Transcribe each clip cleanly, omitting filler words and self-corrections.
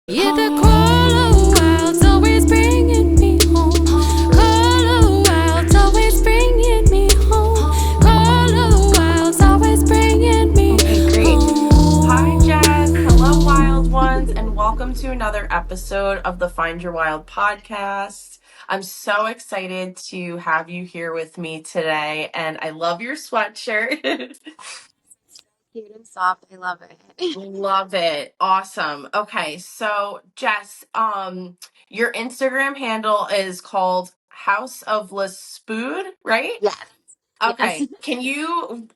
Yeah, the call wild's always bringing me home. Call wild's always bringing me home. Call wild's always bringing me home. Hi, Jess. Hello, wild ones, and welcome to another episode of the Find Your Wild podcast. I'm so excited to have you here with me today, and I love your sweatshirt. Cute and soft. I love it. Love it. Awesome. Okay, so Jess, your Instagram handle is called House of Le Spood, right? Yes. Yes. Okay,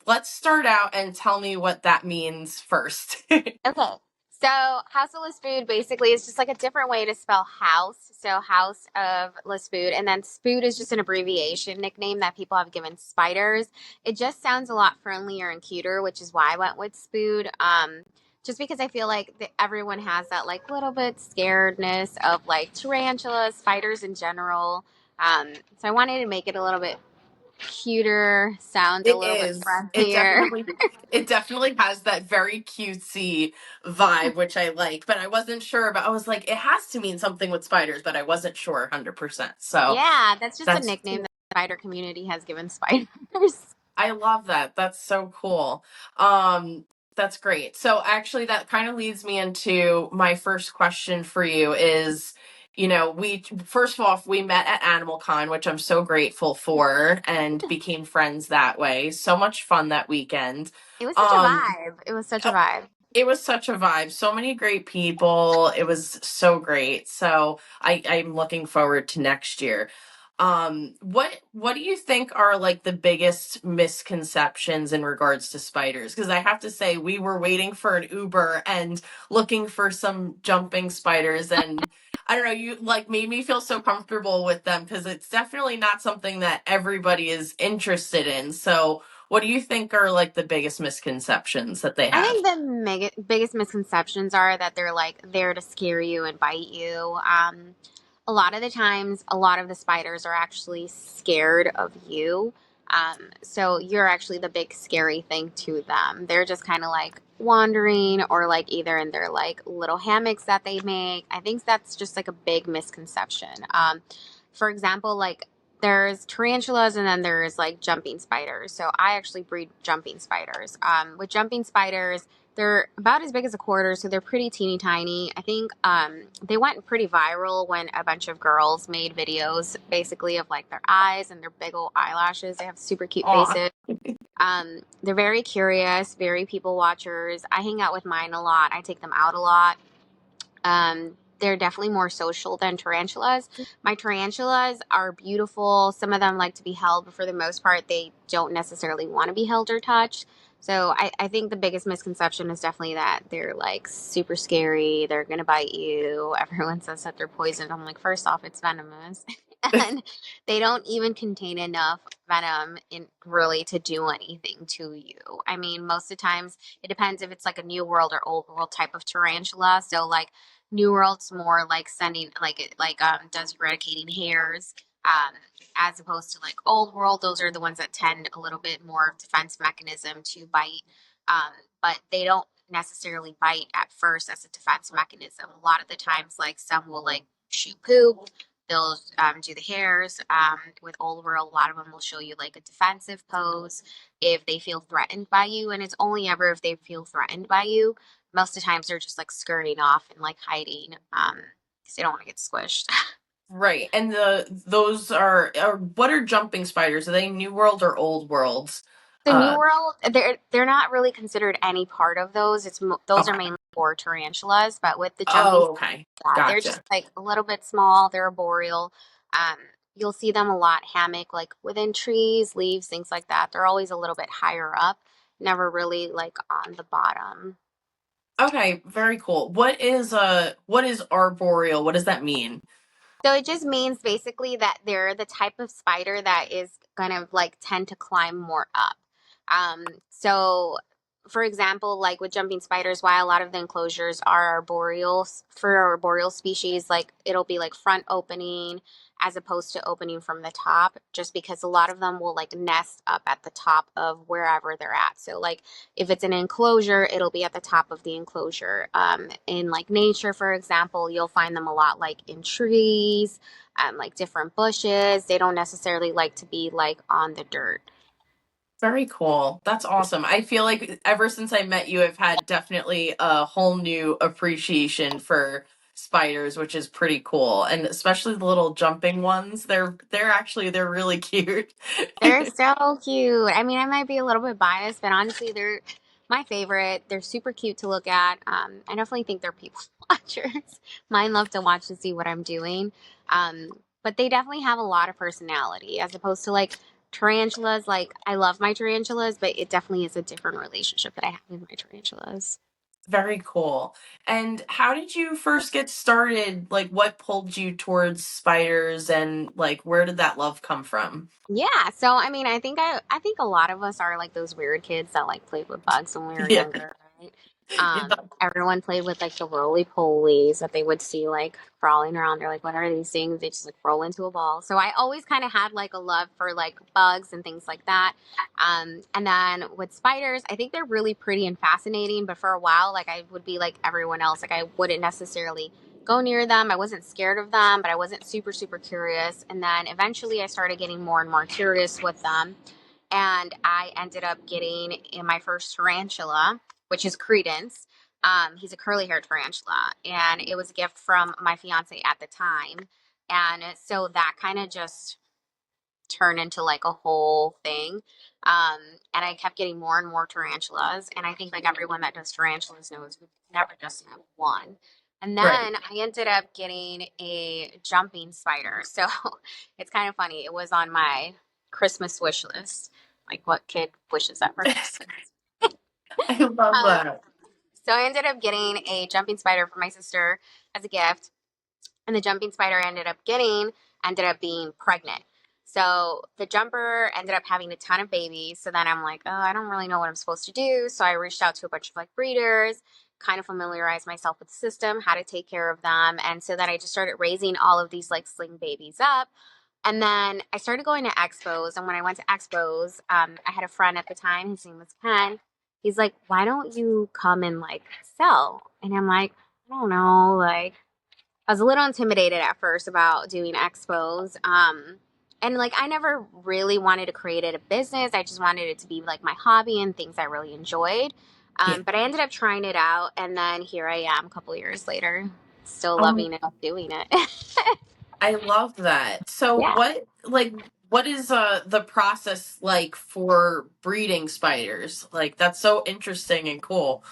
let's start out and tell me what that means first. Okay. So House of Le Spood basically is just like a different way to spell house. So House of Le Spood. And then Spood is just an abbreviation nickname that people have given spiders. It just sounds a lot friendlier and cuter, which is why I went with Spood. Just because I feel like everyone has that like little bit scaredness of like tarantulas, spiders in general. So I wanted to make it a little bit cuter, sound a It little bit is. friendlier. It definitely has that very cutesy vibe, which I like, but I wasn't sure about. I was like, it has to mean something with spiders, but I wasn't sure 100%. So Yeah, that's just a that's nickname that the spider community has given spiders. I love that. That's so cool. Um, that's great. So actually that kind of leads me into my first question for you is, we first of all, we met at Animal Con, which I'm so grateful for, and became friends that way. So much fun that weekend. It was such a Um, vibe. It was such a vibe. it was such a vibe. So many great people. It was so great. So I'm looking forward to next year. What do you think are like the biggest misconceptions in regards to spiders? Because I have to say, we were waiting for an Uber and looking for some jumping spiders, and I don't know, you like made me feel so comfortable with them because it's definitely not something that everybody is interested in. So what do you think are like the biggest misconceptions that they I have? think the biggest misconceptions are that they're like there to scare you and bite you. A lot of the times, a lot of the spiders are actually scared of you. So you're actually the big scary thing to them. They're just kind of like wandering or like either in their like little hammocks that they make. I think that's just like a big misconception. For example, like there's tarantulas and then there's like jumping spiders. So I actually breed jumping spiders. With jumping spiders, they're about as big as a quarter, so they're pretty teeny tiny. I think they went pretty viral when a bunch of girls made videos basically of like their eyes and their big old eyelashes. They have super cute Aw. faces. They're very curious, very people watchers. I hang out with mine a lot. I take them out a lot. They're definitely more social than tarantulas. My tarantulas are beautiful. Some of them like to be held, but for the most part, they don't necessarily want to be held or touched. So I think the biggest misconception is definitely that they're like super scary. They're going to bite you. Everyone says that they're poisoned. I'm like, first off, it's venomous. And they don't even contain enough venom in really to do anything to you. I mean, most of the times it depends if it's like a new world or old world type of tarantula. So like New World's more like sending does eradicating hairs. Um, as opposed to like Old World, those are the ones that tend a little bit more defense mechanism to bite. But they don't necessarily bite at first as a defense mechanism. A lot of the times, like some will like shoot poop. They'll do the hairs. With Old World, a lot of them will show you like a defensive pose if they feel threatened by you, and it's only ever if they feel threatened by you. Most of the times they're just like scurrying off and like hiding because they don't want to get squished. Right. And those are what are jumping spiders? Are they New World or Old Worlds? The New Uh World, they're not really considered any part of those. Those are okay. mainly for tarantulas, but with the jumping, Oh, okay. yeah, they're just Gotcha. like a little bit small. They're arboreal. Um, you'll see them a lot hammock, like within trees, leaves, things like that. They're always a little bit higher up, never really like on the bottom. Okay, very cool. What is arboreal? What does that mean? So it just means basically that they're the type of spider that is kind of like tend to climb more up. So for example, like with jumping spiders, why a lot of the enclosures are arboreal for arboreal species, like it'll be like front opening as opposed to opening from the top, just because a lot of them will like nest up at the top of wherever they're at. So like if it's an enclosure, it'll be at the top of the enclosure. In like nature, for example, you'll find them a lot like in trees, like different bushes. They don't necessarily like to be like on the dirt. Very cool. That's awesome. I feel like ever since I met you, I've had definitely a whole new appreciation for spiders, which is pretty cool. And especially the little jumping ones. They're really cute. They're so cute. I mean, I might be a little bit biased, but honestly, they're my favorite. They're super cute to look at. I definitely think they're people watchers. Mine love to watch to see what I'm doing. Um, but they definitely have a lot of personality as opposed to like tarantulas. Like, I love my tarantulas, but it definitely is a different relationship that I have with my tarantulas. Very cool. And how did you first get started? Like, what pulled you towards spiders and like where did that love come from? Yeah, so I mean, I think a lot of us are like those weird kids that like played with bugs when we were Yeah. younger, right? Yeah. Everyone played with like the roly polies that they would see like crawling around. They're like, what are these things? They just like roll into a ball. So I always kind of had like a love for like bugs and things like that. And then with spiders, I think they're really pretty and fascinating. But for a while, like I would be like everyone else, like I wouldn't necessarily go near them. I wasn't scared of them, but I wasn't super, super curious. And then eventually I started getting more and more curious with them. And I ended up getting in my first tarantula, which is Credence. He's a curly haired tarantula. And it was a gift from my fiance at the time. And so that kind of just turn into like a whole thing. Um, and I kept getting more and more tarantulas. And I think like everyone that does tarantulas knows we never just have one. And Right. then I ended up getting a jumping spider. So it's kind of funny. It was on my Christmas wish list. Like what kid wishes that for Christmas? I love Um, that. so I ended up getting a jumping spider for my sister as a gift. And the jumping spider ended up being pregnant. So the jumper ended up having a ton of babies. So then I'm like, oh, I don't really know what I'm supposed to do. So I reached out to a bunch of like breeders, kind of familiarized myself with the system, how to take care of them. And so then I just started raising all of these like sling babies up. And then I started going to expos. And when I went to expos, I had a friend at the time. His name was Ken. He's like, why don't you come and like sell? And I'm like, I don't know. Like, I was a little intimidated at first about doing expos. And like I never really wanted to create it a business. I just wanted it to be like my hobby and things I really enjoyed. Yeah. But I ended up trying it out, and then here I am a couple years later, still Um, loving it, doing it. I love that. So Yeah. what is the process like for breeding spiders? Like that's so interesting and cool.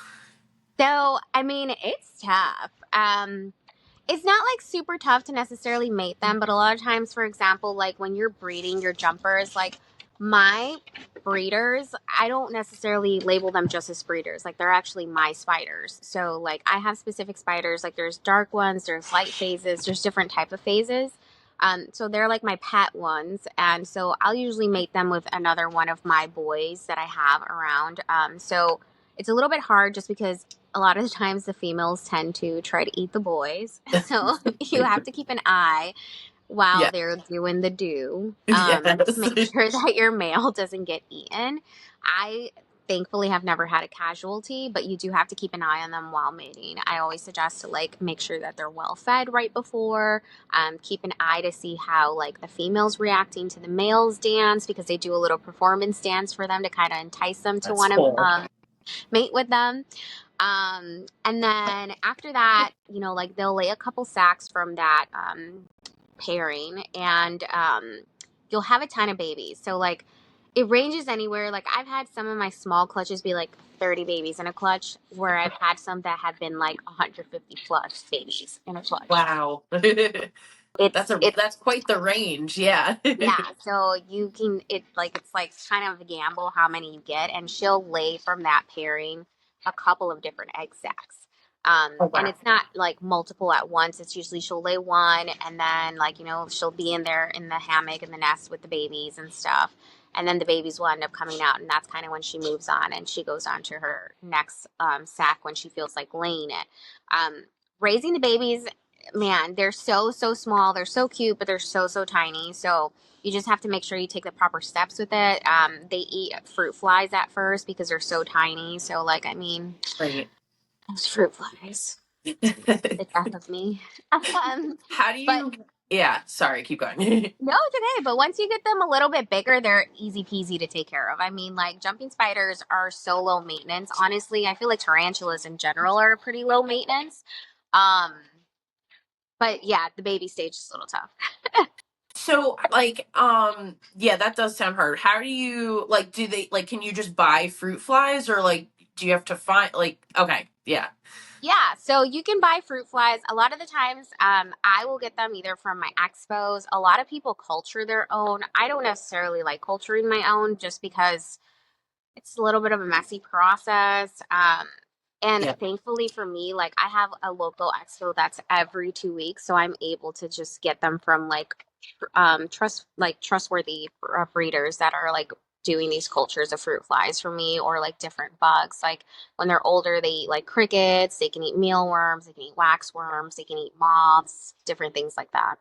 So I mean, it's tough. It's not like super tough to necessarily mate them, but a lot of times, for example, like when you're breeding your jumpers, like my breeders, I don't necessarily label them just as breeders. Like they're actually my spiders. So like I have specific spiders, like there's dark ones, there's light phases, there's different type of phases. So they're like my pet ones. And so I'll usually mate them with another one of my boys that I have around. So it's a little bit hard just because a lot of the times the females tend to try to eat the boys. So you have to keep an eye while Yeah. they're doing the do to Yes. make sure that your male doesn't get eaten. I thankfully have never had a casualty, but you do have to keep an eye on them while mating. I always suggest to like make sure that they're well fed right before. Keep an eye to see how like the females reacting to the males dance, because they do a little performance dance for them to kind of entice them to That's want to cool. mate with them. And then after that, like they'll lay a couple sacks from that pairing, and you'll have a ton of babies. So like it ranges anywhere. Like I've had some of my small clutches be like 30 babies in a clutch, where I've had some that have been like 150 plus babies in a clutch. Wow. It's That's quite the range. Yeah. Yeah, so you can it's like kind of a gamble how many you get, and she'll lay from that pairing a couple of different egg sacs. Oh And wow. it's not like multiple at once. It's usually she'll lay one and then like, you know, she'll be in there in the hammock in the nest with the babies and stuff. And then the babies will end up coming out, and that's kind of when she moves on and she goes on to her next sack when she feels like laying it. Um, Raising the babies, man, they're so small. They're so cute, but they're so tiny. So you just have to make sure you take the proper steps with it. They eat fruit flies at first because they're so tiny. So like, I mean, Right. those fruit flies, the death of me. How do But you, yeah, sorry, keep going. no, it's okay. But once you get them a little bit bigger, they're easy peasy to take care of. I mean, like jumping spiders are so low maintenance. Honestly, I feel like tarantulas in general are pretty low maintenance. Um, but yeah, the baby stage is a little tough. So like yeah, that does sound hard. How do you like, do they like, can you just buy fruit flies, or like do you have to find like, okay, yeah. Yeah, so you can buy fruit flies. A lot of the times, I will get them either from my expos. A lot of people culture their own. I don't necessarily like culturing my own just because it's a little bit of a messy process. And Yeah. thankfully for me, like I have a local expo that's every 2 weeks, so I'm able to just get them from like trustworthy breeders that are like doing these cultures of fruit flies for me, or like different bugs. Like when they're older, they eat like crickets, they can eat mealworms, they can eat waxworms, they can eat moths, different things like that.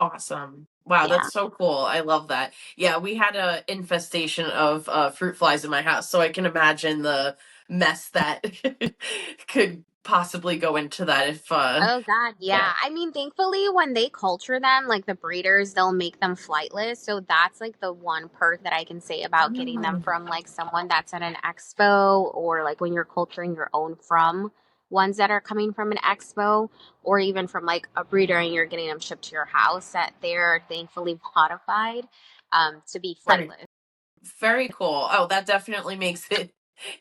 Awesome. Wow, Yeah. that's so cool. I love that. Yeah, we had a infestation of fruit flies in my house, so I can imagine the mess that could possibly go into that if Oh God, yeah. yeah. I mean, thankfully, when they culture them, like the breeders, they'll make them flightless. So that's like the one perk that I can say about getting them Oh, from like someone that's at an expo, or like when you're culturing your own from ones that are coming from an expo, or even from like a breeder and you're getting them shipped to your house, that they're thankfully modified to be very flightless. very cool. Oh, that definitely makes it,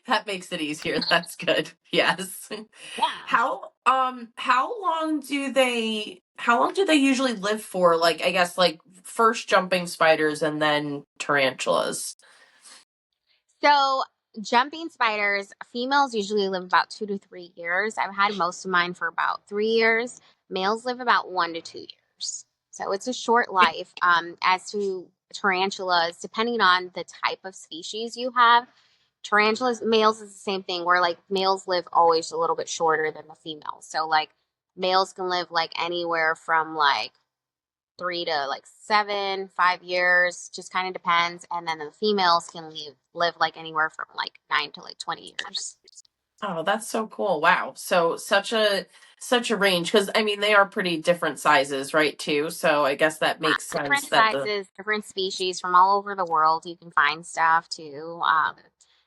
that makes it easier. That's good. Yes. Yeah. How long do they usually live for? Like, I guess like first jumping spiders and then tarantulas. So, jumping spiders, females usually live about 2 to 3 years. I've had most of mine for about 3 years. Males live about 1 to 2 years. So, it's a short life. As to tarantulas, depending on the type of species you have, tarantulas, males is the same thing, where like males live always a little bit shorter than the females. So, like, males can live like anywhere from like 3 to like 7, 5 years, just kind of depends. And then the females can live like anywhere from like 9 to like 20 years. Oh, that's so cool. Wow. So such a range, because I mean they are pretty different sizes, right, too. So I guess that Yeah, makes sense different that the sizes, different species from all over the world. You can find stuff too.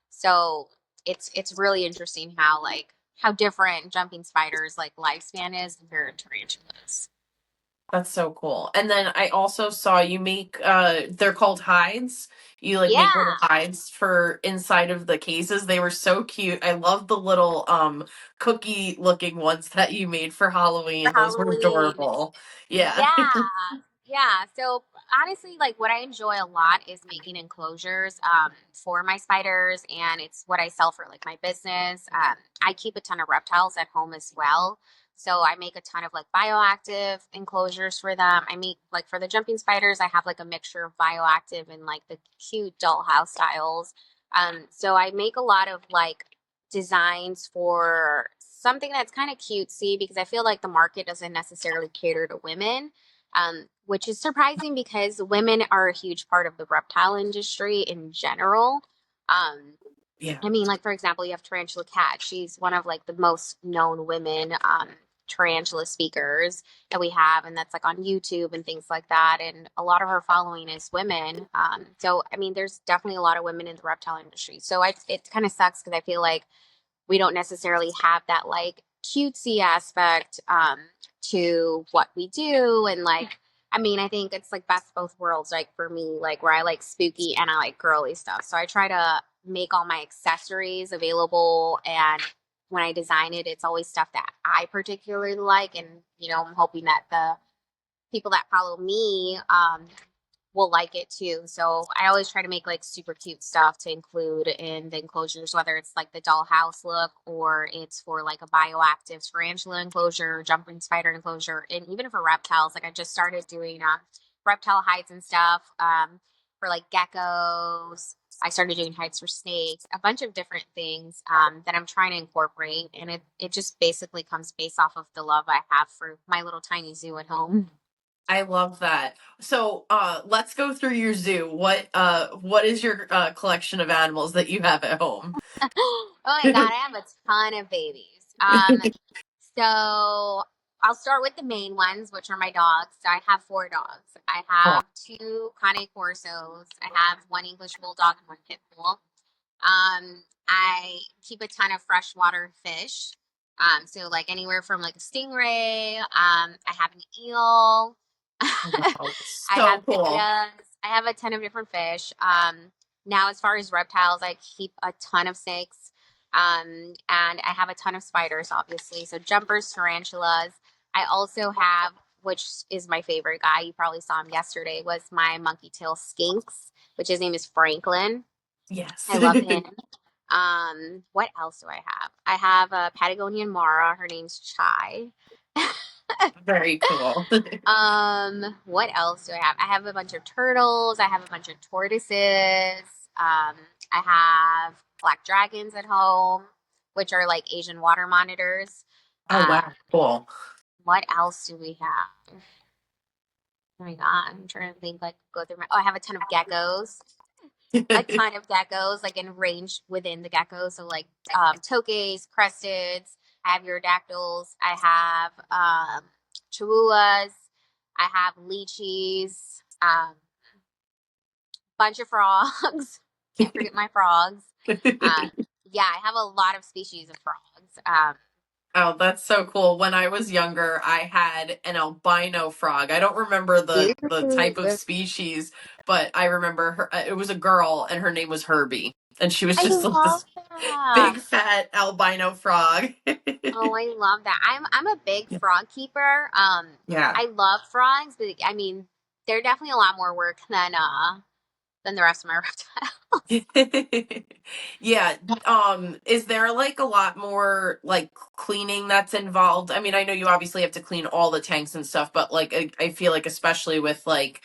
So it's really interesting how like how different jumping spiders like lifespan is compared to tarantulas. that's so cool. And then I also saw you make they're called hides. You like make little Yeah, hides for inside of the cases. They were so cute. I love the little cookie looking ones that you made for for Halloween. Those were Halloween. adorable. Yeah. Yeah. Yeah. So honestly, like what I enjoy a lot is making enclosures for my spiders, and it's what I sell for like my business. I keep a ton of reptiles at home as well. So I make a ton of like bioactive enclosures for them. I make like for the jumping spiders, I have like a mixture of bioactive and like the cute dollhouse styles. So I make a lot of like designs for something that's kind of cutesy because I feel like the market doesn't necessarily cater to women, which is surprising because women are a huge part of the reptile industry in general. Um, Yeah. I mean, like for example, you have Tarantula Cat. She's one of like the most known women tarantula speakers that we have, and that's like on YouTube and things like that. And a lot of her following is women. So I mean, there's definitely a lot of women in the reptile industry. So it kind of sucks because I feel like we don't necessarily have that like cutesy aspect to what we do. And like I mean, I think it's like best of both worlds, like for me, like where I like spooky and I like girly stuff, so I try to make all my accessories available, and when I design it, it's always stuff that I particularly like. And I'm hoping that the people that follow me will like it too. So I always try to make like super cute stuff to include in the enclosures, whether it's like the dollhouse look or it's for like a bioactive tarantula enclosure, jumping spider enclosure, and even for reptiles. Like I just started doing reptile hides and stuff for like geckos. I started doing hides for snakes, a bunch of different things that I'm trying to incorporate. And it just basically comes based off of the love I have for my little tiny zoo at home. I love that. So, let's go through your zoo. What is your collection of animals that you have at home? Oh my God, I have a ton of babies. So I'll start with the main ones, which are my dogs. So I have four dogs. I Oh, have two Cane Corsos. I have one English Bulldog and one Pit Bull. I keep a ton of freshwater fish. So like anywhere from like a stingray. I have an eel. wow, I have so cool. pipias. I have a ton of different fish. Now as far as reptiles, I keep a ton of snakes. And I have a ton of spiders, obviously. So jumpers, tarantulas. I also have, which is my favorite guy. You probably saw him yesterday. Was my monkey tail skinks, which his name is Franklin. Yes. I love him. What else do I have? I have a Patagonian Mara. Her name's Chai. Very cool. What else do I have? I have a bunch of turtles. I have a bunch of tortoises. I have black dragons at home, which are like Asian water monitors. Oh Um, wow, cool. what else do we have? Oh my God, I'm trying to think, like, go through my, oh, I have a ton of geckos. A ton of geckos, like in range within the geckos. So like toques, cresteds. I have Urodactyls. I have chihuahuas. I have lychees. Bunch of frogs. Can't forget my frogs. Um, yeah, I have a lot of species of frogs. Oh, that's so cool. When I was younger, I had an albino frog. I don't remember the type of Ooh, species, but I remember her. It was a girl, and her name was Herbie, and she was I just like love this that. big fat albino frog. Oh, I love that. I'm a big frog keeper. Yeah. I love frogs, but I mean, they're definitely a lot more work than the rest of my reptiles. Yeah. Is there like a lot more like cleaning that's involved? I mean, I know you obviously have to clean all the tanks and stuff, but like I feel like especially with like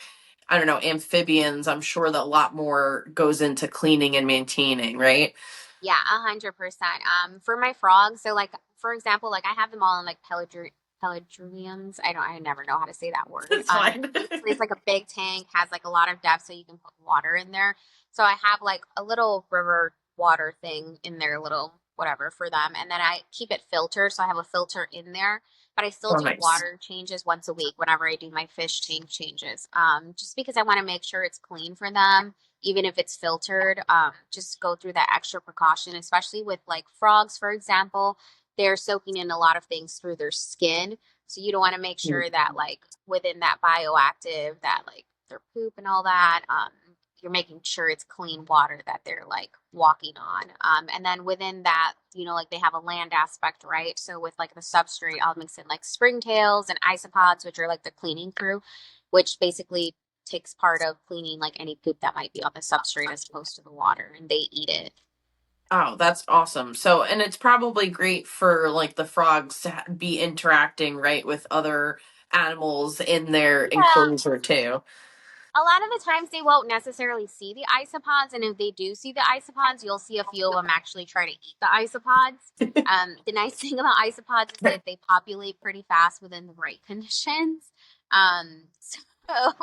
I don't know, amphibians, I'm sure that a lot more goes into cleaning and maintaining, right? Yeah, 100%. For my frogs, so like for example, like I have them all in like peladriums. I never know how to say that word. It's fine. Basically, it's like a big tank, has like a lot of depth, so you can put water in there. So I have like a little river water thing in there, little whatever for them, and then I keep it filtered, so I have a filter in there. But I still Oh, do nice. water changes once a week whenever I do my fish tank changes. Just because I want to make sure it's clean for them even if it's filtered, just go through that extra precaution, especially with like frogs, for example. They're soaking in a lot of things through their skin. So you don't want to make sure that like within that bioactive, that like their poop and all that, you're making sure it's clean water that they're like walking on. And then within that, like they have a land aspect, right? So with like the substrate, I'll mix in like springtails and isopods, which are like the cleaning crew, which basically takes part of cleaning like any poop that might be on the substrate as opposed to the water, and they eat it. Oh, that's awesome. So, and it's probably great for like the frogs to be interacting, right, with other animals in their Yeah, enclosure too. a lot of the times they won't necessarily see the isopods, and if they do see the isopods, you'll see a few of them actually try to eat the isopods. The nice thing about isopods is that they populate pretty fast within the right conditions. So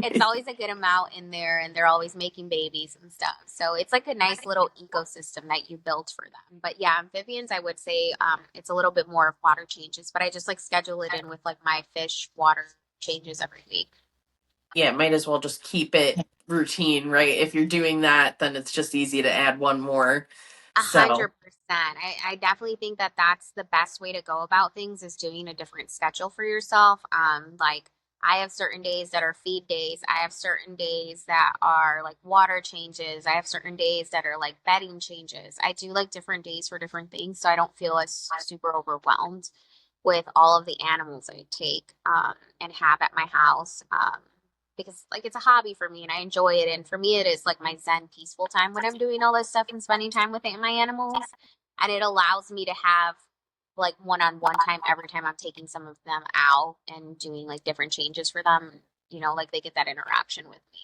it's always a good amount in there, and they're always making babies and stuff. So it's like a nice little ecosystem that you built for them. But yeah, amphibians, I would say it's a little bit more of water changes, but I just like schedule it in with like my fish water changes every week. Yeah, might as well just keep it routine, right? If you're doing that, then it's just easy to add one more. A So, hundred percent. I definitely think that that's the best way to go about things is doing a different schedule for yourself. Like I have certain days that are feed days. I have certain days that are like water changes. I have certain days that are like bedding changes. I do like different days for different things, so I don't feel as super overwhelmed with all of the animals I take and have at my house. because like it's a hobby for me and I enjoy it. And for me, it is like my zen peaceful time when I'm doing all this stuff and spending time with my animals. And it allows me to have like one-on-one time every time I'm taking some of them out and doing like different changes for them. You know, like they get that interaction with me.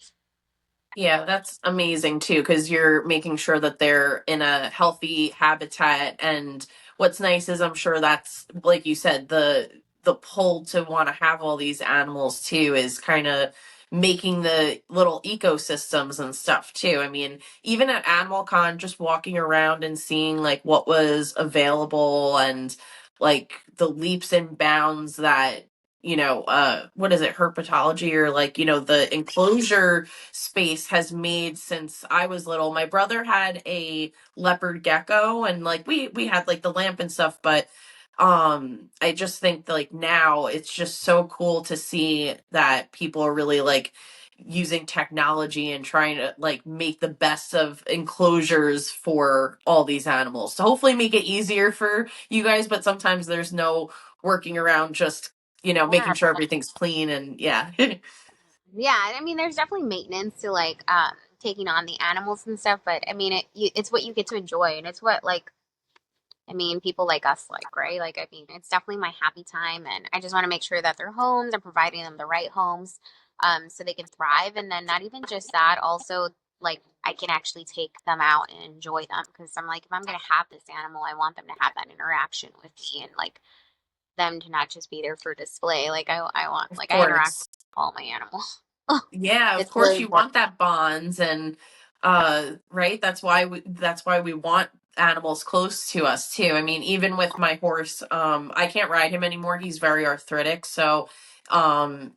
Yeah, that's amazing too, because you're making sure that they're in a healthy habitat. And what's nice is I'm sure that's, like you said, the pull to want to have all these animals too is kind of making the little ecosystems and stuff too. I mean, even at Animal Con, just walking around and seeing like what was available and like the leaps and bounds that what is it, herpetology, or like, the enclosure space has made since I was little. My brother had a leopard gecko, and like we had like the lamp and stuff, but I just think like now it's just so cool to see that people are really like using technology and trying to like make the best of enclosures for all these animals to hopefully make it easier for you guys, but sometimes there's no working around just making Yeah. sure everything's clean. And yeah. Yeah, I mean, there's definitely maintenance to like taking on the animals and stuff, but I mean, it's what you get to enjoy, and it's what like I mean, people like us like, right? Like, I mean, it's definitely my happy time, and I just want to make sure that their homes, I'm providing them the right homes, so they can thrive, and then not even just that, also like I can actually take them out and enjoy them because I'm like, if I'm gonna have this animal, I want them to have that interaction with me and like them to not just be there for display. Like I want Of like I interact with course. all my animals. Yeah, of It's really course you important. want that bonds. And right, that's why we want animals close to us too. I mean, even with my horse, I can't ride him anymore. He's very arthritic, so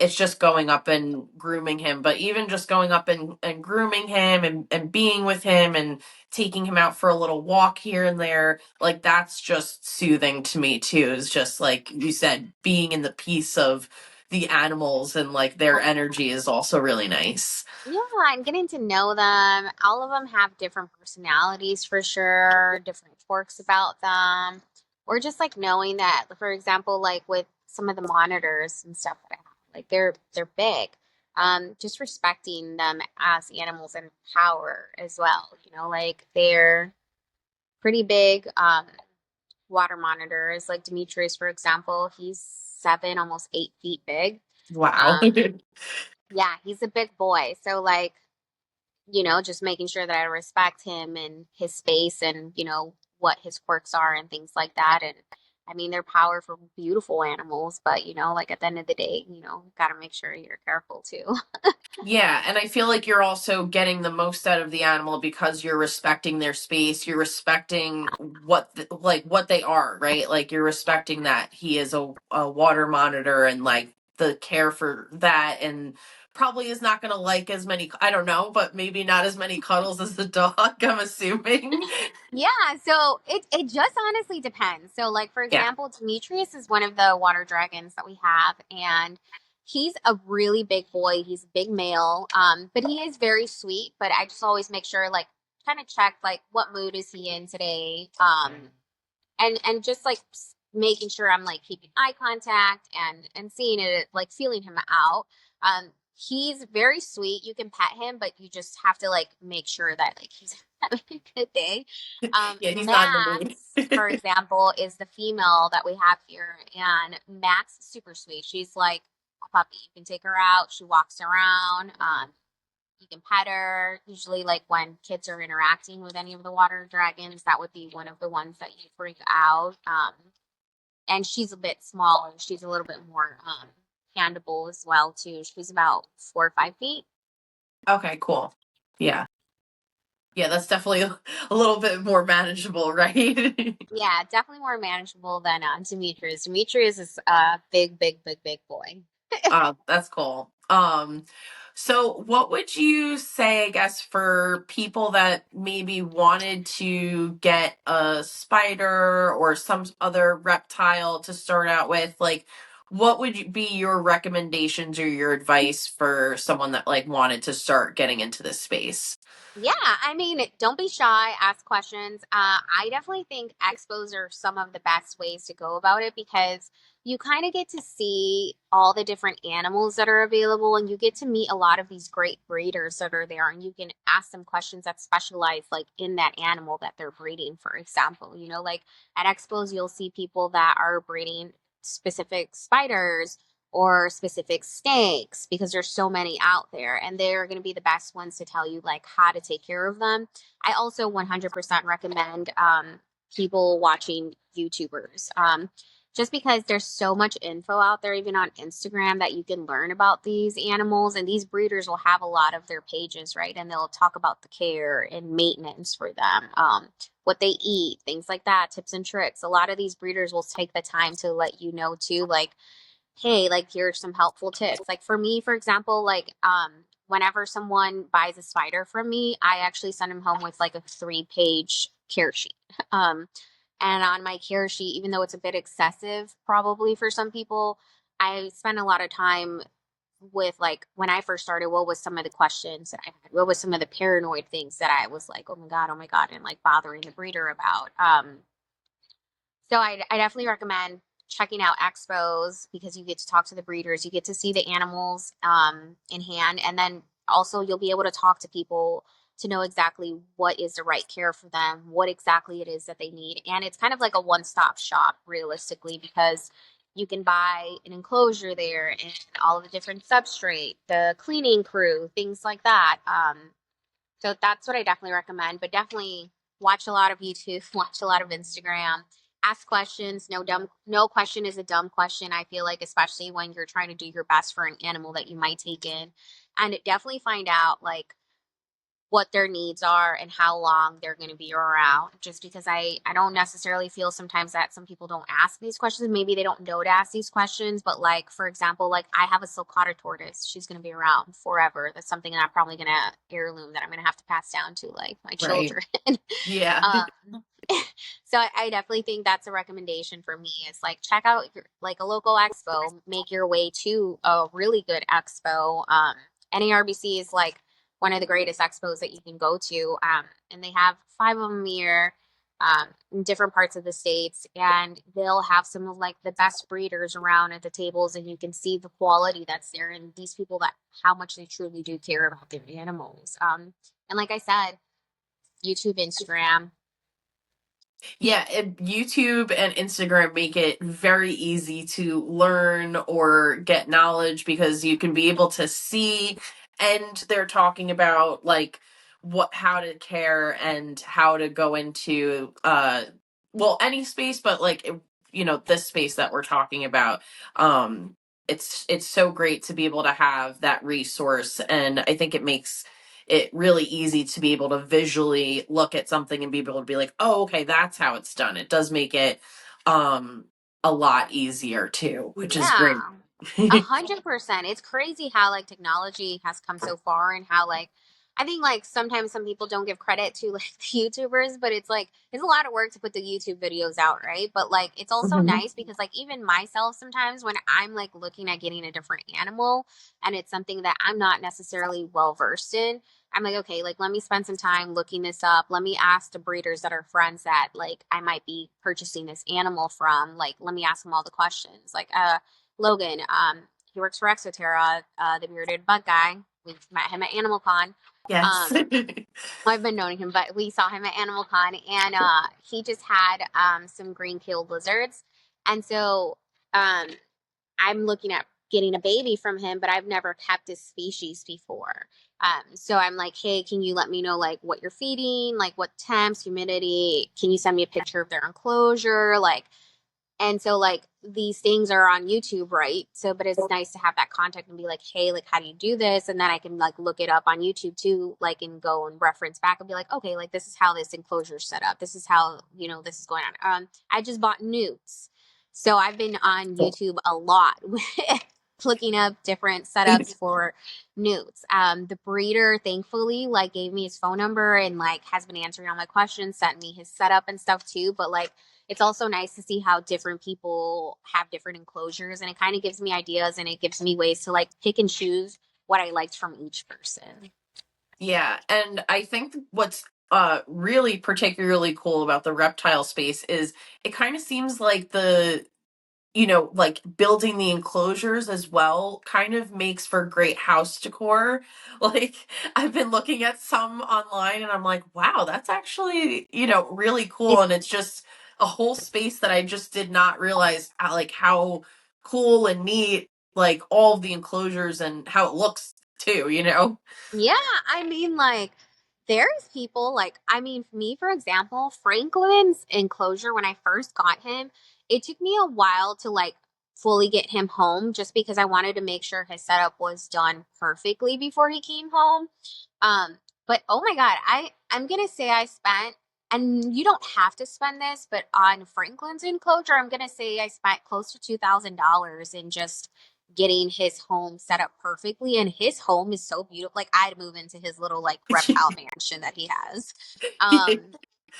it's just going up and grooming him. But even just going up and grooming him and being with him and taking him out for a little walk here and there, like that's just soothing to me too. Is just like you said, being in the peace of the animals and like their energy is also really nice. Yeah, and getting to know them. All of them have different personalities for sure, different quirks about them. Or just like knowing that, for example, like with some of the monitors and stuff that I have, like they're big. Just respecting them as animals and power as well. You know, like they're pretty big water monitors. Like Demetrius, for example, he's 7, almost 8 feet big. Wow. Um, yeah, he's a big boy. So like just making sure that I respect him and his space and, what his quirks are and things like that. And I mean, they're powerful, beautiful animals, but, like at the end of the day, got to make sure you're careful too. Yeah, and I feel like you're also getting the most out of the animal because you're respecting their space. You're respecting what they are, right? Like you're respecting that he is a water monitor, and like the care for that, and probably is not going to like as many, I don't know, but maybe not as many cuddles as the dog, I'm assuming. Yeah, so it just honestly depends. So like for Yeah. example, Demetrius is one of the water dragons that we have and he's a really big boy. He's a big male. But he is very sweet, but I just always make sure like kind of check like what mood is he in today. And just like making sure I'm like keeping eye contact and seeing it like feeling him out. He's very sweet. You can pet him, but you just have to like make sure that like he's having a good day. Yeah, he's not in the mood. Max, for example, is the female that we have here, and Max is super sweet. She's like a puppy. You can take her out. She walks around. You can pet her. Usually, like when kids are interacting with any of the water dragons, that would be one of the ones that you bring out. And she's a bit smaller. She's a little bit more handable as well too. She's about 4 or 5 feet. Okay, cool. Yeah. Yeah, that's definitely a little bit more manageable, right? Yeah, definitely more manageable than Demetrius. Demetrius is a big, big, big, big boy. That's cool. So what would you say, I guess, for people that maybe wanted to get a spider or some other reptile to start out with? Like, what would be your recommendations or your advice for someone that like wanted to start getting into this space? Yeah, I mean, don't be shy, ask questions. I definitely think expos are some of the best ways to go about it because you kind of get to see all the different animals that are available and you get to meet a lot of these great breeders that are there and you can ask them questions that specialize like in that animal that they're breeding, for example. You know, like at expos, you'll see people that are breeding specific spiders or specific snakes because there's so many out there and they're going to be the best ones to tell you like how to take care of them. I also 100% recommend people watching YouTubers, just because there's so much info out there even on Instagram that you can learn about these animals, and these breeders will have a lot of their pages, right, and they'll talk about the care and maintenance for them, what they eat, things like that, tips and tricks. A lot of these breeders will take the time to let you know too, like, hey, like here's some helpful tips. Like for me, for example, like whenever someone buys a spider from me, I actually send them home with like a 3-page care sheet. Um and on my care sheet, even though it's a bit excessive probably for some people, I spend a lot of time with like when I first started, what was some of the questions that I had? What was some of the paranoid things that I was like, oh my God, and like bothering the breeder about. So I definitely recommend checking out expos because you get to talk to the breeders, you get to see the animals in hand, and then also you'll be able to talk to people to know exactly what is the right care for them, what exactly it is that they need. And it's kind of like a one-stop shop realistically because you can buy an enclosure there and all of the different substrate, the cleaning crew, things like that. So that's what I definitely recommend, but definitely watch a lot of YouTube, watch a lot of Instagram, ask questions. No question is a dumb question. I feel like, especially when you're trying to do your best for an animal that you might take in, and definitely find out like what their needs are and how long they're going to be around, just because I don't necessarily feel sometimes that some people don't ask these questions. Maybe they don't know to ask these questions, but like for example, like I have a sulcata tortoise, she's going to be around forever. That's something that I'm probably going to heirloom, that I'm going to have to pass down to like my Right. children. Yeah. um so I definitely think that's a recommendation for me, is like check out like a local expo, make your way to a really good expo. NARBC is like one of the greatest expos that you can go to. And they have 5 of them here, in different parts of the states, and they'll have some of like the best breeders around at the tables, and you can see the quality that's there and these people that how much they truly do care about their animals. And like I said, YouTube, Instagram. Yeah, YouTube and Instagram make it very easy to learn or get knowledge because you can be able to see, and they're talking about like how to care and how to go into well, any space, but like this space that we're talking about. um it's so great to be able to have that resource, and I think it makes it really easy to be able to visually look at something and be able to be like, oh, okay, that's how it's done. It does make it um a lot easier too, which is great. Yeah, 100%. It's crazy how like technology has come so far, and how like I think like sometimes some people don't give credit to like the YouTubers, but it's like it's a lot of work to put the YouTube videos out, right? But like it's also Mhm. nice because like even myself sometimes when I'm like looking at getting a different animal and it's something that I'm not necessarily well versed in, I'm like, okay, like let me spend some time looking this up. Let me ask the breeders that are friends that like I might be purchasing this animal from. Like, let me ask them all the questions. Like, Logan, he works for Exoterra, the bearded bug guy. We've met him at Animal Con. Yes. Um, I've been knowing him, but we saw him at Animal Con, and he just had some green-keeled lizards, and so um, I'm looking at getting a baby from him, but I've never kept his species before. So I'm like, hey, can you let me know like what you're feeding, like what temps, humidity? Can you send me a picture of their enclosure, like? And so like these things are on YouTube, right? So, but it's nice to have that contact and be like, hey, like how do you do this? And then I can like look it up on YouTube too, like and go and reference back and be like, okay, like this is how this enclosure is set up. This is how, this is going on. I just bought newts. So I've been on YouTube a lot looking up different setups for newts. The breeder thankfully like gave me his phone number and like has been answering all my questions, sent me his setup and stuff too. But like it's also nice to see how different people have different enclosures, and it kind of gives me ideas and it gives me ways to like pick and choose what I liked from each person. Yeah, and I think what's really particularly cool about the reptile space is it kind of seems like the like building the enclosures as well kind of makes for great house decor. Like I've been looking at some online and I'm like, wow, that's actually, really cool. And it's just a whole space that I just did not realize like how cool and neat like all of the enclosures and how it looks too. Yeah, I mean, like, there's people like, I mean, for me, for example, Franklin's enclosure, when I first got him, it took me a while to like fully get him home just because I wanted to make sure his setup was done perfectly before he came home. But oh my God, I'm gonna say I spent, and you don't have to spend this, but on Franklin's enclosure, I'm gonna say I spent close to $2,000 in just getting his home set up perfectly. And his home is so beautiful. Like I'd move into his little like reptile mansion that he has.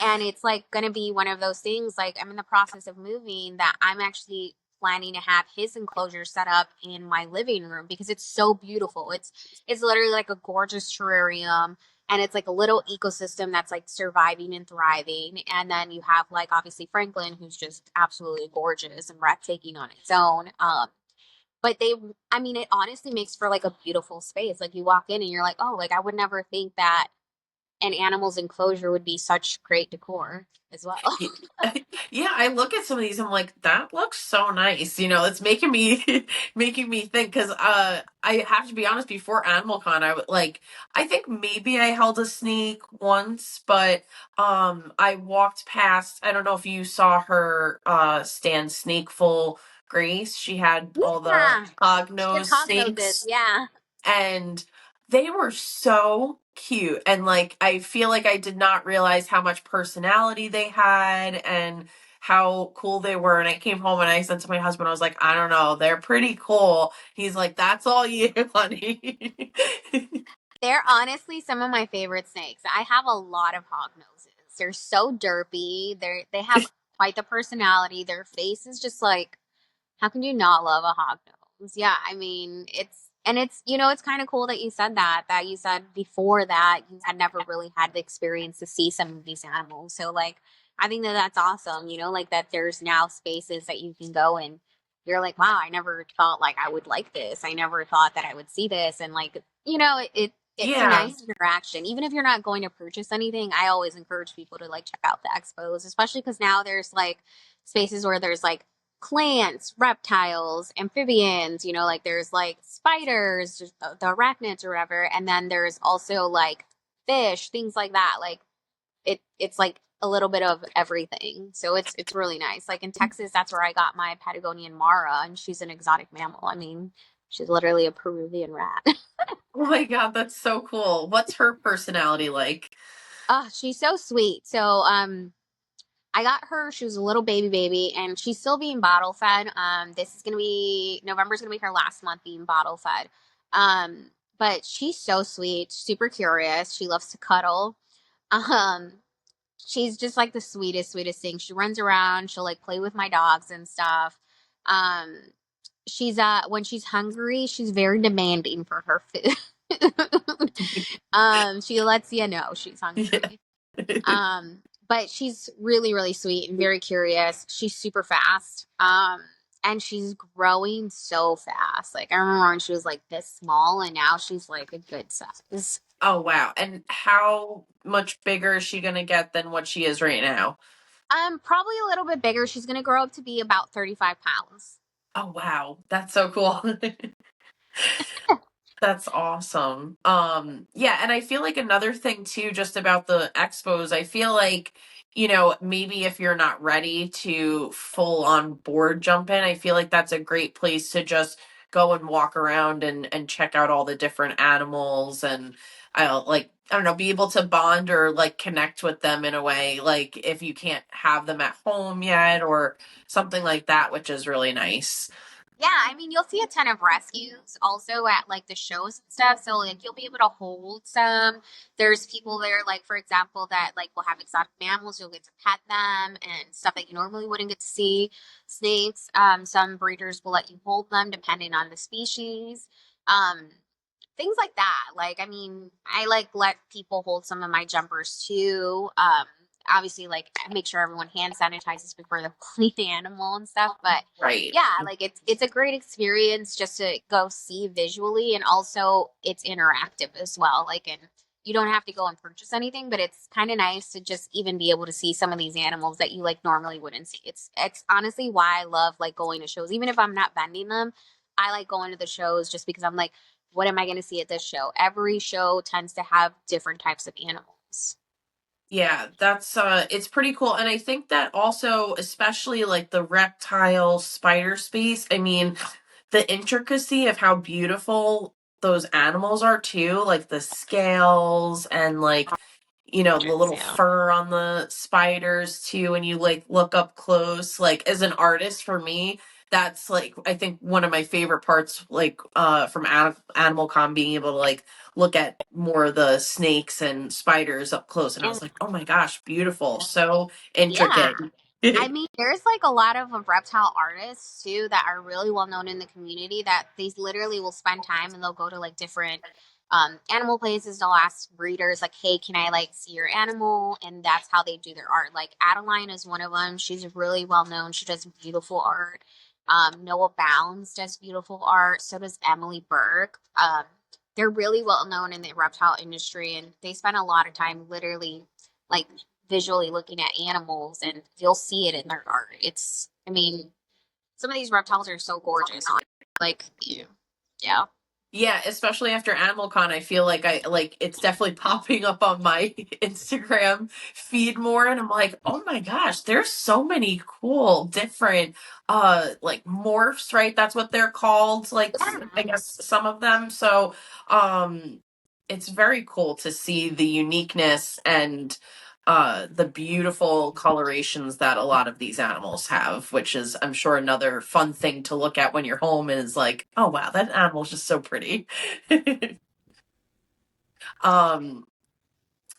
And it's like gonna be one of those things, like I'm in the process of moving, that I'm actually planning to have his enclosure set up in my living room because it's so beautiful. It's literally like a gorgeous terrarium, and it's like a little ecosystem that's like surviving and thriving. And then you have like obviously Franklin, who's just absolutely gorgeous and breathtaking on its own. But I mean, it honestly makes for like a beautiful space. Like you walk in and you're like, oh, like I would never think that an animal's enclosure would be such great decor as well. Yeah, I look at some of these. I'm like, that looks so nice. It's making me making me think because I have to be honest. Before Animal Con, I would like. I think maybe I held a snake once, but I walked past. I don't know if you saw her stand Snakeful Grace. She had all the Yeah, she has hognose hog noses. snakes Yeah. and they were so cute, and like I feel like I did not realize how much personality they had and how cool they were. And I came home and I said to my husband, I was like, I don't know, they're pretty cool. He's like, that's all you, honey. They're honestly some of my favorite snakes. I have a lot of hog noses. They're so derpy. They have quite the personality. Their face is just like, how can you not love a hog nose? Yeah, I mean, it's kind of cool that you said that you said before that you had never really had the experience to see some of these animals. So like, I think that that's awesome, like that there's now spaces that you can go and you're like, wow, I never thought like I would like this. I never thought that I would see this. And like, it's a Yeah. nice interaction. Even if you're not going to purchase anything, I always encourage people to like check out the expos, especially because now there's like spaces where there's like plants, reptiles, amphibians, like there's like spiders, the arachnids or whatever, and then there's also like fish, things like that. Like it's like a little bit of everything. So it's really nice. Like in Texas, that's where I got my Patagonian Mara, and she's an exotic mammal. I mean, she's literally a Peruvian rat. Oh my God, that's so cool. What's her personality like? Oh, she's so sweet. So I got her. She was a little baby, and she's still being bottle fed. This is gonna be November's gonna be her last month being bottle fed. But she's so sweet, super curious. She loves to cuddle. Um, she's just like the sweetest thing. She runs around. She'll like play with my dogs and stuff. Um, she's when she's hungry, she's very demanding for her food. She lets you know she's Yeah. hungry. But she's really, really sweet and very curious. She's super fast. And she's growing so fast. Like I remember when she was like this small, and now she's like a good size. Oh wow. And how much bigger is she gonna get than what she is right now? Probably a little bit bigger. She's gonna grow up to be about 35 pounds. Oh wow. That's so cool. That's awesome. Yeah, and I feel like another thing too, just about the expos, I feel like, maybe if you're not ready to full on board jump in, I feel like that's a great place to just go and walk around and check out all the different animals and I don't know, be able to bond or like connect with them in a way, like if you can't have them at home yet or something like that, which is really nice. Yeah, I mean, you'll see a ton of rescues also at like the shows and stuff. So like you'll be able to hold some. There's people there, like for example, that like will have exotic mammals. You'll get to pet them and stuff that you normally wouldn't get to see. Snakes. Some breeders will let you hold them depending on the species. Um, Things like that. Like, I mean, I like let people hold some of my jumpers too. Obviously, like I make sure everyone hand sanitizes before they clean the animal and stuff. But Right. yeah, like it's a great experience just to go see visually, and also it's interactive as well. Like, and you don't have to go and purchase anything, but it's kind of nice to just even be able to see some of these animals that you like normally wouldn't see. It's honestly why I love like going to shows, even if I'm not vending them. I like going to the shows just because I'm like, what am I going to see at this show? Every show tends to have different types of animals. Yeah, that's it's pretty cool. And I think that also, especially like the reptile spider space, I mean, the intricacy of how beautiful those animals are too, like the scales and like the little Yeah. fur on the spiders too, and you like look up close. Like as an artist, for me, that's like I think one of my favorite parts, like from Animal Con, being able to like look at more of the snakes and spiders up close, and I Yeah. was like, oh my gosh, beautiful, so Yeah. intricate. I mean, there's like a lot of reptile artists too that are really well known in the community that they literally will spend time and they'll go to like different animal places. They'll ask breeders like, "Hey, can I like see your animal?" And that's how they do their art. Like Adeline is one of them. She's really well known. She does beautiful art. Noah Bounds does beautiful art. So does Emily Burke. They're really well known in the reptile industry, and they spend a lot of time literally like visually looking at animals, and you'll see it in their art. It's, I mean, some of these reptiles are so gorgeous. Like, you, yeah. Yeah, especially after Animal Con, I feel like I like it's definitely popping up on my Instagram feed more, and I'm like, oh my gosh, there's so many cool different like morphs, right? That's what they're called, like I guess some of them. So um it's very cool to see the uniqueness and the beautiful colorations that a lot of these animals have, which is I'm sure another fun thing to look at when you're home, and is like, oh wow, that animal's just so pretty. um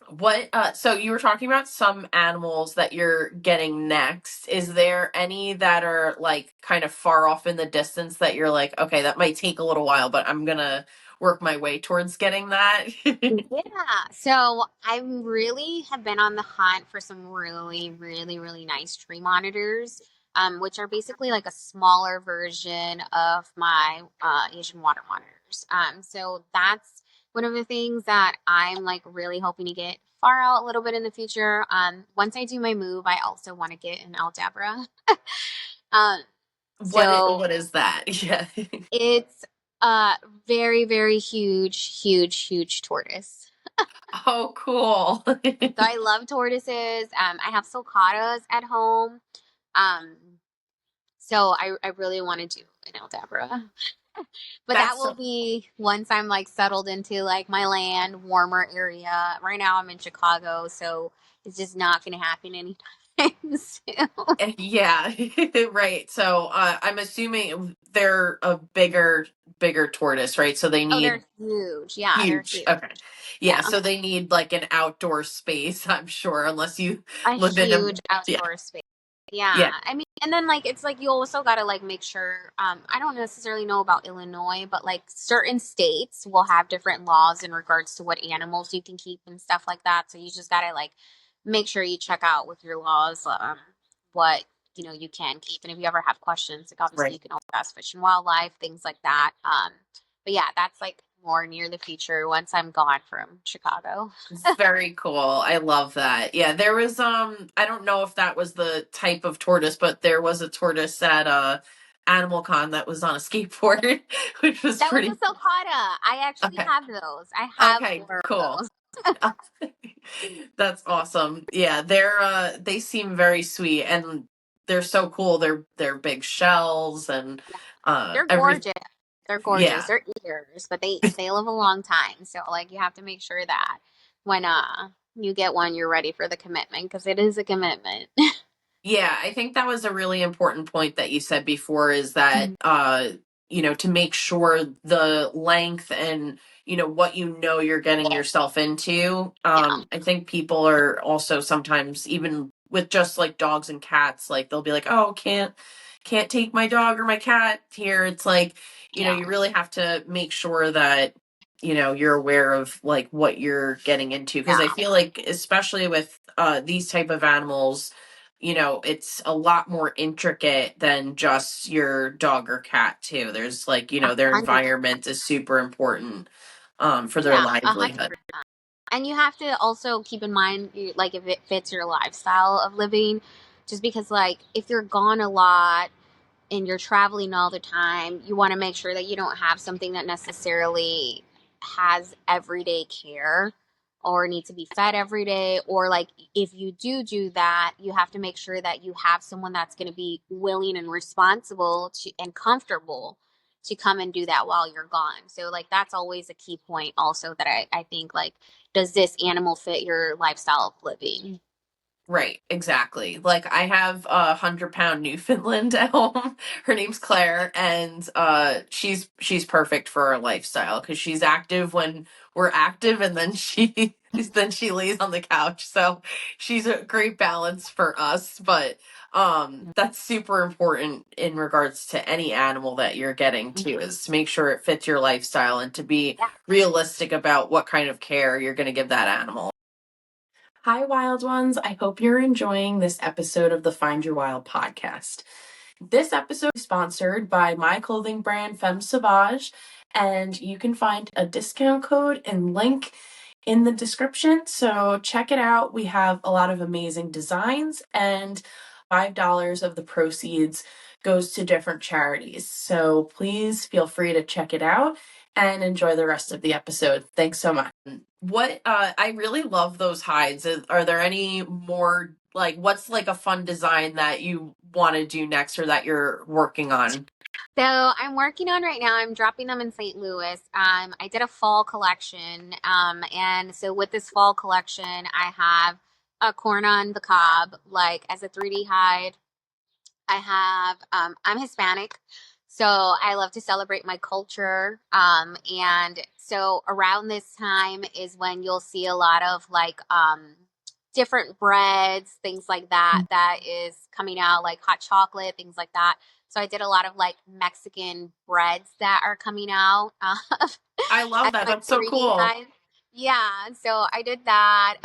what so you were talking about some animals that you're getting next. Is there any that are like kind of far off in the distance that you're like, okay, that might take a little while, but I'm gonna work my way towards getting that? Yeah. So I really have been on the hunt for some really, really, really nice tree monitors, which are basically like a smaller version of my Asian water monitors. So that's one of the things that I'm like really hoping to get far out a little bit in the future. Once I do my move, I also want to get an Aldabra. um, so What is that? Yeah. it's a very, very huge, huge, huge tortoise. Oh, cool. So I love tortoises. I have sulcatas at home. Um, so I really want to do an Aldabra. But that That's will so be once I'm like settled into like my land, warmer area. Right now I'm in Chicago, so it's just not going to happen anytime soon. yeah, right. So I'm assuming they're a bigger tortoise, right? So they Oh, need they're huge. Yeah, they're huge. huge. Okay. Yeah, Yeah. so they need like an outdoor space, I'm sure, unless you A live in a huge yeah, outdoor space. Yeah. yeah, I mean, and then like it's like you also got to like make sure I don't necessarily know about Illinois, but like certain states will have different laws in regards to what animals you can keep and stuff like that. So you just got to like make sure you check out with your laws what you can keep. And if you ever have questions, like obviously right. you can always ask Fish and Wildlife, things like that. But yeah, that's like more near the future once I'm gone from Chicago. It's very cool. I love that. Yeah, there was I don't know if that was the type of tortoise, but there was a tortoise at Animal Con that was on a skateboard, which was That was a pretty sulcata. I actually okay. have those. I have Okay, 4 of cool. those. That's awesome. Yeah, they seem very sweet, and they're so cool. They're big shells and They're every gorgeous. They're gorgeous. yeah. They're eaters, but they live a long time. So like you have to make sure that when you get one, you're ready for the commitment because it is a commitment. Yeah, I think that was a really important point that you said before is that to make sure the length and what you're getting yourself into. Yeah. I think people are also sometimes even with just like dogs and cats, like they'll be like, "Oh, can't take my dog or my cat here." It's like, Yeah. you really have to make sure that you're aware of like what you're getting into because I Yeah. feel like especially with these type of animals, it's a lot more intricate than just your dog or cat too. There's like, their 100%. environment is super important for their Yeah, 100%. livelihood. And you have to also keep in mind, like, if it fits your lifestyle of living, just because, like, if you're gone a lot and you're traveling all the time, you want to make sure that you don't have something that necessarily has everyday care or need to be fed every day. Or, like, if you do that, you have to make sure that you have someone that's going to be willing and responsible and comfortable to come and do that while you're gone. So, like, that's always a key point also that I think, like, does this animal fit your lifestyle of living? Right, exactly. Like I have a 100-pound Newfoundland at home. Her name's Claire, and she's perfect for our lifestyle because she's active when we're active, and then she lays on the couch. So she's a great balance for us. But that's super important in regards to any animal that you're getting to is to make sure it fits your lifestyle and to be Yeah. realistic about what kind of care you're going to give that animal. Hi, wild ones. I hope you're enjoying this episode of the Find Your Wild podcast. This episode is sponsored by my clothing brand, Femme Sauvage, and you can find a discount code and link in the description. So check it out. We have a lot of amazing designs, and $5 of the proceeds goes to different charities. So please feel free to check it out and enjoy the rest of the episode. Thanks so much. What I really love those hides. Are there any more like what's like a fun design that you want to do next or that you're working on? So I'm working on right now. I'm dropping them in St. Louis. I did a fall collection, and so with this fall collection, I have a corn on the cob, like as a 3D hide. I have. I'm Hispanic, so I love to celebrate my culture. And so around this time is when you'll see a lot of like different breads, things like that. That is coming out, like hot chocolate, things like that. So I did a lot of like Mexican breads that are coming out I love as that. my That's so 3D cool. guide. Yeah, so I did that.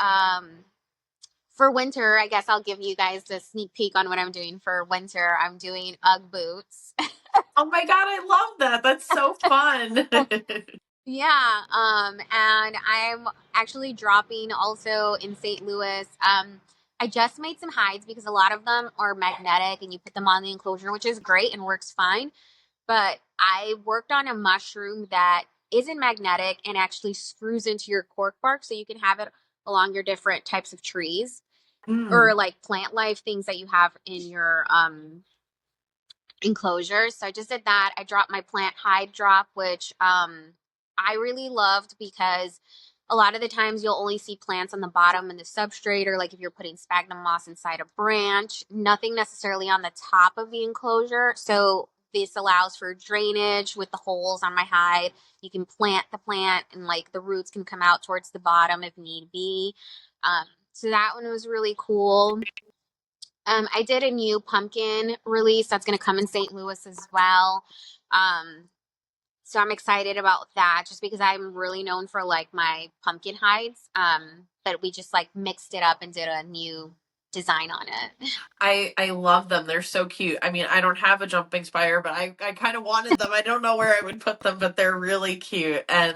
For winter, I guess I'll give you guys a sneak peek on what I'm doing for winter. I'm doing Ugg boots. Oh my god, I love that. That's so fun. Yeah, and I'm actually dropping also in St. Louis. I just made some hides because a lot of them are magnetic and you put them on the enclosure, which is great and works fine. But I worked on a mushroom that isn't magnetic and actually screws into your cork bark so you can have it along your different types of trees Mm. or like plant life things that you have in your enclosures. So I just did that. I dropped my plant hide drop, which I really loved because a lot of the times you'll only see plants on the bottom in the substrate, or like if you're putting sphagnum moss inside a branch, nothing necessarily on the top of the enclosure. So this allows for drainage with the holes on my hide. You can plant the plant and like the roots can come out towards the bottom if need be. So that one was really cool. I did a new pumpkin release that's going to come in St. Louis as well. Um, so I'm excited about that just because I'm really known for like my pumpkin hides. But we just like mixed it up and did a new design on it. I love them. They're so cute. I mean, I don't have a jumping spider, but I kind of wanted them. I don't know where I would put them, but they're really cute. And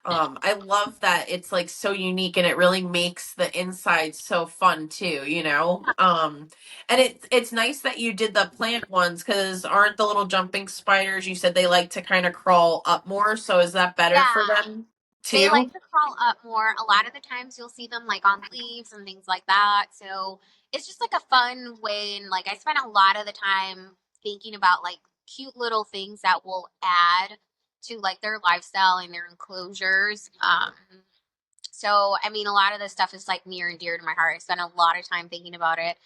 I love that it's like so unique and it really makes the inside so fun too. And it's nice that you did the plant ones because aren't the little jumping spiders, you said they like to kind of crawl up more, so is that better for Yeah, them they too? like to crawl up more. A lot of the times you'll see them like on leaves and things like that. So it's just like a fun way. And like I spent a lot of the time thinking about like cute little things that will add to like their lifestyle and their enclosures. So I mean, a lot of this stuff is like near and dear to my heart. I spent a lot of time thinking about it.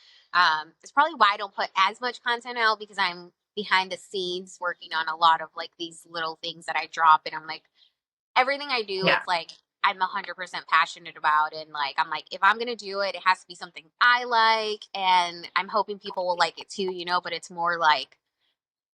It's probably why I don't put as much content out, because I'm behind the scenes working on a lot of like these little things that I drop, and I'm like, everything I do, Yeah. it's like I'm 100% passionate about, and like I'm like, if I'm gonna do it, it has to be something I like, and I'm hoping people will like it too, you know. But it's more like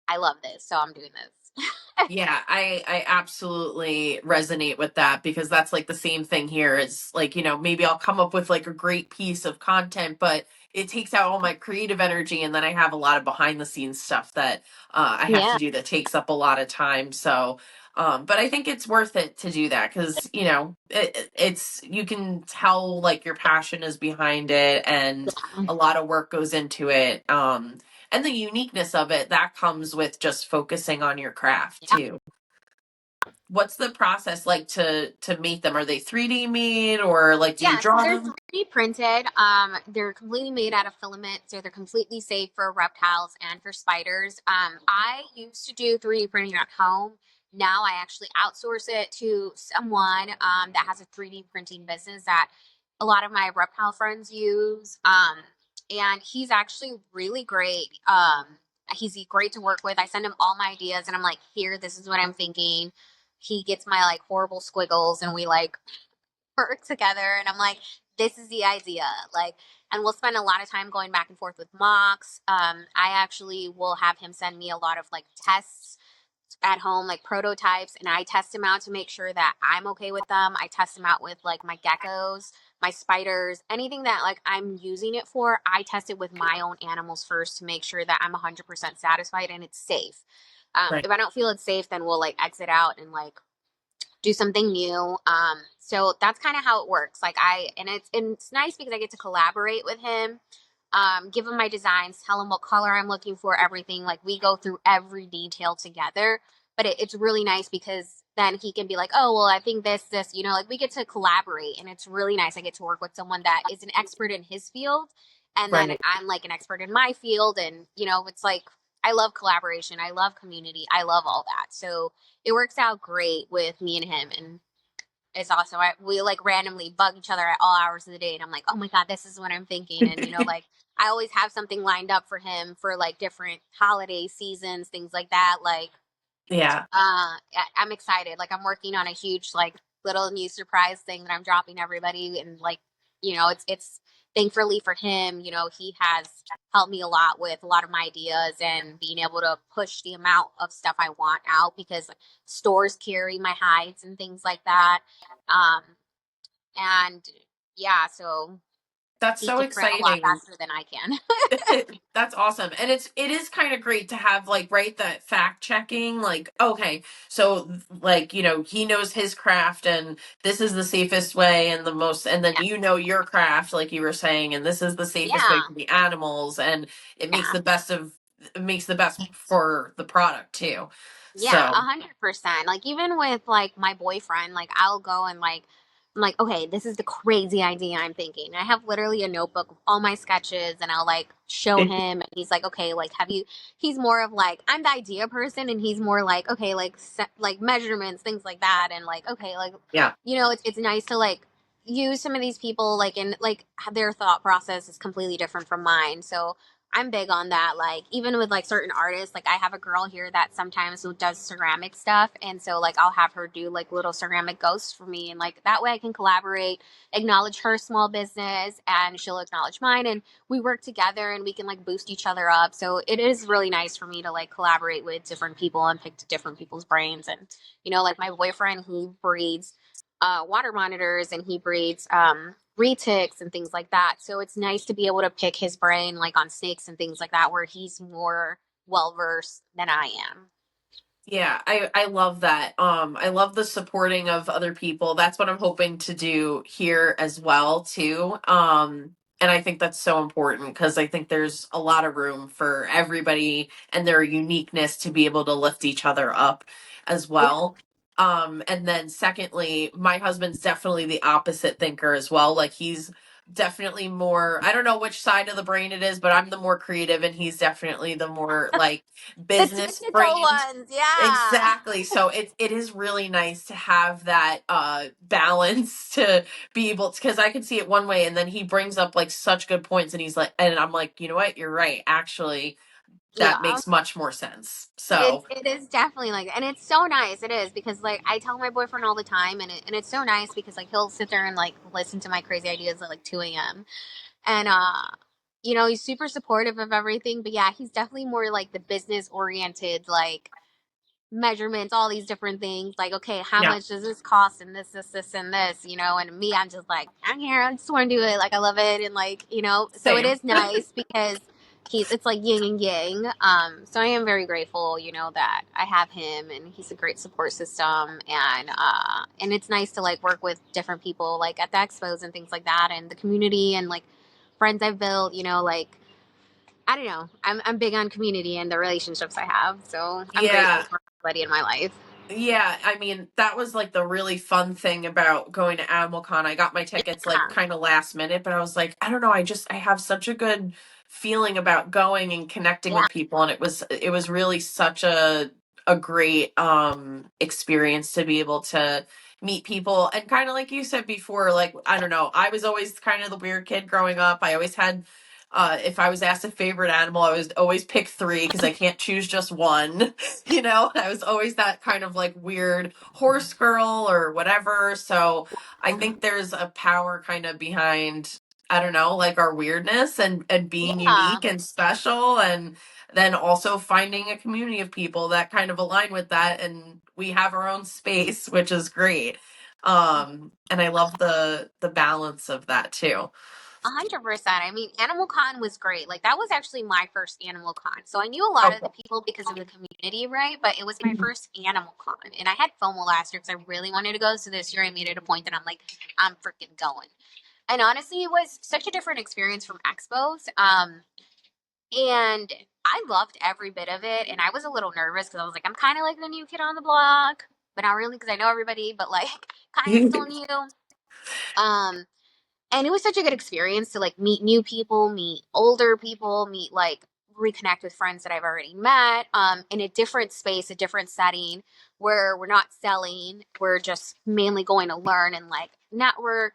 I love this, so I'm doing this. Yeah, I absolutely resonate with that because that's like the same thing here. It's like, maybe I'll come up with like a great piece of content, but it takes out all my creative energy and then I have a lot of behind the scenes stuff that I have to Yeah, do that takes up a lot of time. So, but I think it's worth it to do that because, it's you can tell like your passion is behind it and a lot of work goes into it. And the uniqueness of it that comes with just focusing on your craft yeah. too. What's the process like to make them? Are they 3D made or like do you Yeah, so draw they're them? 3D printed. They're completely made out of filament, so they're completely safe for reptiles and for spiders. I used to do 3D printing at home. Now I actually outsource it to someone that has a 3D printing business that a lot of my reptile friends use. And he's actually really great. He's great to work with. I send him all my ideas, and I'm like, here, this is what I'm thinking. He gets my like horrible squiggles, and we like work together, and I'm like, this is the idea, like, and we'll spend a lot of time going back and forth with mocks. I actually will have him send me a lot of like tests at home, like prototypes, and I test them out to make sure that I'm okay with them. I test them out with like my geckos, my spiders, anything that like I'm using it for. I test it with my own animals first to make sure that I'm 100% satisfied and it's safe. Right. If I don't feel it's safe, then we'll like exit out and like do something new. So that's kind of how it works. Like and it's nice because I get to collaborate with him, give him my designs, tell him what color I'm looking for, everything. Like we go through every detail together. But it's really nice because then he can be like, oh, well, I think this, like we get to collaborate, and it's really nice. I get to work with someone that is an expert in his field, and then Right. I'm like an expert in my field, and it's like I love collaboration, I love community, I love all that. So it works out great with me and him, and it's awesome. We like randomly bug each other at all hours of the day, and I'm like, oh my god, this is what I'm thinking, and like I always have something lined up for him for like different holiday seasons, things like that. Like, Yeah. I'm excited. Like I'm working on a huge like little new surprise thing that I'm dropping everybody, and like it's thankfully for him, he has helped me a lot with a lot of my ideas and being able to push the amount of stuff I want out, because like, stores carry my hides and things like that. Um, and yeah, so That's he so can print a lot exciting. faster than I can. That's awesome. And it is kind of great to have like right that fact checking like okay, so like he knows his craft and this is the safest way and the most and then Yeah, your craft like you were saying and this is the safest way yeah, for the animals and it makes yeah. the best for the product too. Yeah, So, 100%. Like even with like my boyfriend, like I'll go and like I'm like, okay, this is the crazy idea I'm thinking. I have literally a notebook of all my sketches, and I'll like show him, and he's like, okay, like have you? He's more of like I'm the idea person, and he's more like okay, like like measurements, things like that, and like okay, like yeah. it's nice to like use some of these people like in like their thought process is completely different from mine, so I'm big on that. Like even with like certain artists, like I have a girl here that sometimes does ceramic stuff, and so like I'll have her do like little ceramic ghosts for me, and like that way I can collaborate, acknowledge her small business, and she'll acknowledge mine, and we work together, and we can like boost each other up. So it is really nice for me to like collaborate with different people and pick different people's brains, and like my boyfriend, he breeds water monitors, and he breeds retics and things like that. So it's nice to be able to pick his brain like on snakes and things like that, where he's more well versed than I am. Yeah, I love that. I love the supporting of other people. That's what I'm hoping to do here as well too. And I think that's so important because I think there's a lot of room for everybody and their uniqueness to be able to lift each other up as Yeah. well. And then secondly, my husband's definitely the opposite thinker as well. Like he's definitely more, I don't know which side of the brain it is, but I'm the more creative and he's definitely the more like The business technical brained. ones, yeah. Exactly. So it is really nice to have that balance to be able to, because I can see it one way and then he brings up like such good points and he's like, and I'm like, you know what, you're right. Actually, that Yeah. makes much more sense. It So it is definitely like, and it's so nice. It is because like I tell my boyfriend all the time, and it's so nice because like he'll sit there and like listen to my crazy ideas at like 2 a.m. and he's super supportive of everything. But yeah, he's definitely more like the business oriented, like measurements, all these different things. Like, okay, how yeah, much does this cost? And this, and this, And me, I'm just like, I don't care. I just want to do it. Like, I love it. And like, so it same. is nice because it's like yin and yang. So I am very grateful, that I have him and he's a great support system. And it's nice to like work with different people like at the expos and things like that and the community and like friends I've built, like, I don't know. I'm big on community and the relationships I have, so I'm grateful Yeah. for everybody in my life. Yeah, I mean, that was like the really fun thing about going to Animal Con. I got my tickets like Yeah, kind of last minute, but I was like, I don't know, I have such a good feeling about going and connecting yeah, with people and it was really such a great experience to be able to meet people and kind of like you said before, like I don't know, I was always kind of the weird kid growing up. I always had if I was asked a favorite animal, I was always pick three because I can't choose just one. I was always that kind of like weird horse girl or whatever. So I think there's a power kind of behind, I don't know, like our weirdness and being yeah. unique and special. And then also finding a community of people that kind of align with that. And we have our own space, which is great. And I love the balance of that too. 100%. I mean, Animal Con was great. Like that was actually my first Animal Con, so I knew a lot of the Okay. people because of the community, right? But it was my first Animal Con, and I had FOMO last year because I really wanted to go. So this year I made it a point that I'm like, I'm freaking going. And honestly, it was such a different experience from expos. And I loved every bit of it. And I was a little nervous because I was like, I'm kind of like the new kid on the block, but not really because I know everybody, but like kind of still new. Um, and it was such a good experience to like meet new people, meet older people, meet like reconnect with friends that I've already met in a different space, a different setting where we're not selling, we're just mainly going to learn and like network.